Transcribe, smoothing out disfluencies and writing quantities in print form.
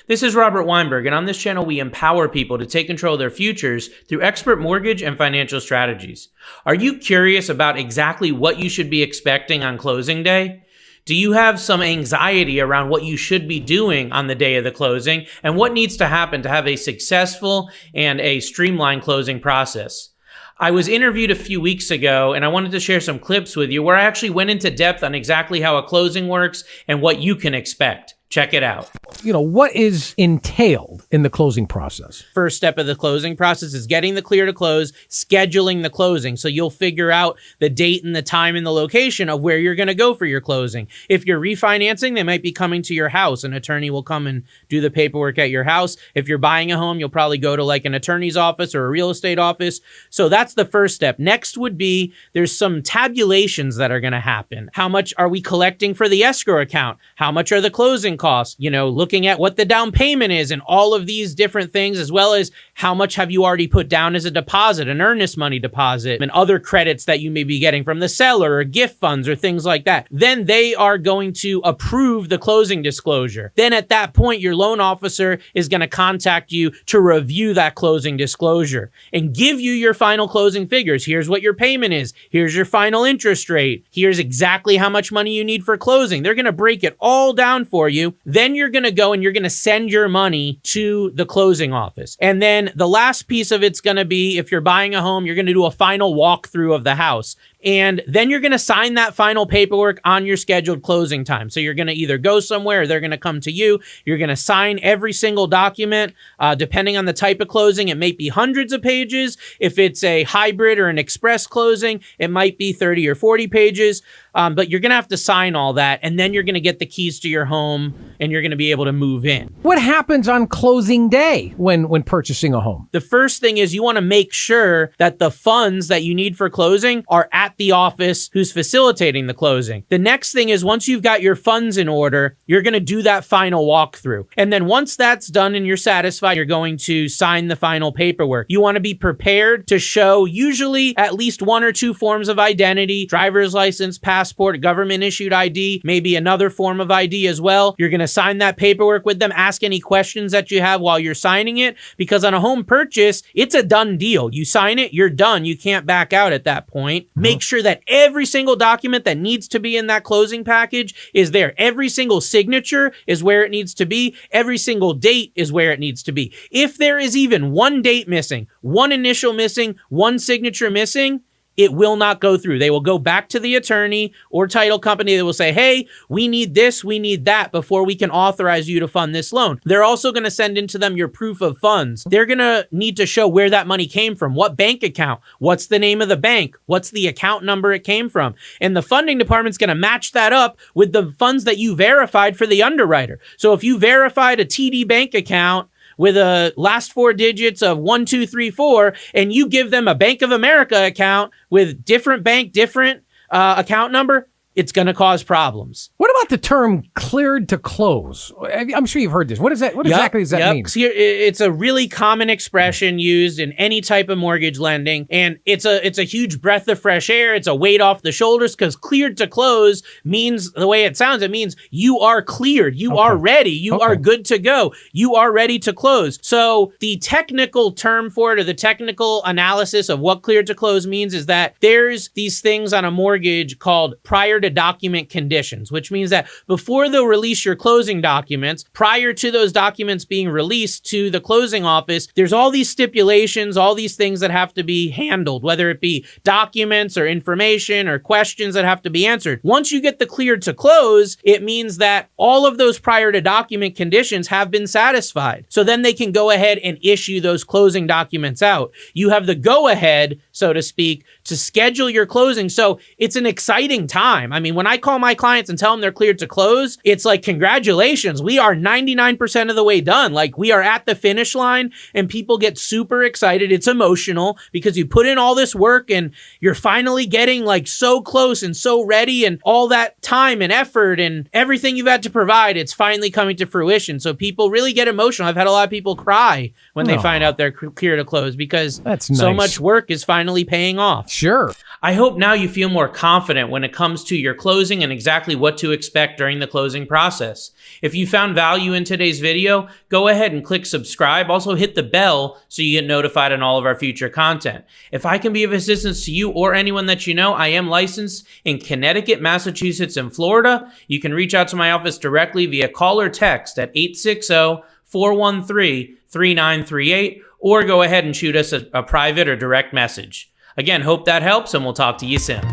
This is Robert Weinberg, and on this channel, we empower people to take control of their futures through expert mortgage and financial strategies. Are you curious about exactly what you should be expecting on closing day? Do you have some anxiety around what you should be doing on the day of the closing and what needs to happen to have a successful and a streamlined closing process? I was interviewed a few weeks ago, and I wanted to share some clips with you where I actually went into depth on exactly how a closing works and what you can expect. Check it out. What is entailed in the closing process? First step of the closing process is getting the clear to close, scheduling the closing. So you'll figure out the date and the time and the location of where you're going to go for your closing. If you're refinancing, they might be coming to your house. An attorney will come and do the paperwork at your house. If you're buying a home, you'll probably go to like an attorney's office or a real estate office. So that's the first step. Next would be there's some tabulations that are going to happen. How much are we collecting for the escrow account? How much are the closing costs? Looking at what the down payment is and all of these different things, as well as how much have you already put down as a deposit, an earnest money deposit, and other credits that you may be getting from the seller or gift funds or things like that. Then they are going to approve the closing disclosure. Then at that point, your loan officer is going to contact you to review that closing disclosure and give you your final closing figures. Here's what your payment is. Here's your final interest rate. Here's exactly how much money you need for closing. They're going to break it all down for you. Then you're going to go and you're going to send your money to the closing office. And then the last piece of it's going to be, if you're buying a home, you're going to do a final walkthrough of the house. And then you're going to sign that final paperwork on your scheduled closing time. So you're going to either go somewhere or they're going to come to you. You're going to sign every single document. Depending on the type of closing, it may be hundreds of pages. If it's a hybrid or an express closing, it might be 30 or 40 pages. But you're going to have to sign all that. And then you're going to get the keys to your home and you're going to be able to move in. What happens on closing day when purchasing a home? The first thing is you want to make sure that the funds that you need for closing are at the office who's facilitating the closing. The next thing is once you've got your funds in order, you're going to do that final walkthrough. And then once that's done and you're satisfied, you're going to sign the final paperwork. You want to be prepared to show usually at least one or two forms of identity: driver's license, passport, government issued ID, maybe another form of ID as well. You're going to sign that paperwork with them, ask any questions that you have while you're signing it, because on a home purchase, it's a done deal. You sign it, you're done. You can't back out at that point. Make sure that every single document that needs to be in that closing package is there. Every single signature is where it needs to be. Every single date is where it needs to be. If there is even one date missing, one initial missing, one signature missing, it will not go through. They will go back to the attorney or title company. They will say, hey, we need this, we need that before we can authorize you to fund this loan. They're also going to send into them your proof of funds. They're going to need to show where that money came from, what bank account, what's the name of the bank, what's the account number it came from. And the funding department's going to match that up with the funds that you verified for the underwriter. So if you verified a TD bank account with a last four digits of 1234, and you give them a Bank of America account with different bank, different account number, it's going to cause problems. What about the term cleared to close? I'm sure you've heard this. What is that? What exactly does that mean? So it's a really common expression used in any type of mortgage lending, and it's a huge breath of fresh air. It's a weight off the shoulders, because cleared to close means, the way it sounds, it means you are cleared. You are ready. You are good to go. You are ready to close. So the technical term for it, or the technical analysis of what cleared to close means, is that there's these things on a mortgage called prior to document conditions, which means that before they'll release your closing documents, prior to those documents being released to the closing office, there's all these stipulations, all these things that have to be handled, whether it be documents or information or questions that have to be answered. Once you get the cleared to close, it means that all of those prior to document conditions have been satisfied. So then they can go ahead and issue those closing documents out. You have the go ahead, so to speak, to schedule your closing. So it's an exciting time. I mean, when I call my clients and tell them they're cleared to close, it's like, congratulations, we are 99% of the way done. Like, we are at the finish line, and people get super excited. It's emotional because you put in all this work and you're finally getting like so close and so ready, and all that time and effort and everything you've had to provide, it's finally coming to fruition. So people really get emotional. I've had a lot of people cry when they find out they're clear to close, because that's so nice. much work is finally finally paying off. Sure. I hope now you feel more confident when it comes to your closing and exactly what to expect during the closing process. If you found value in today's video, go ahead and click subscribe. Also hit the bell so you get notified on all of our future content. If I can be of assistance to you or anyone that you know, I am licensed in Connecticut, Massachusetts, and Florida. You can reach out to my office directly via call or text at 860-413-3938, or go ahead and shoot us a private or direct message. Again, hope that helps, and we'll talk to you soon.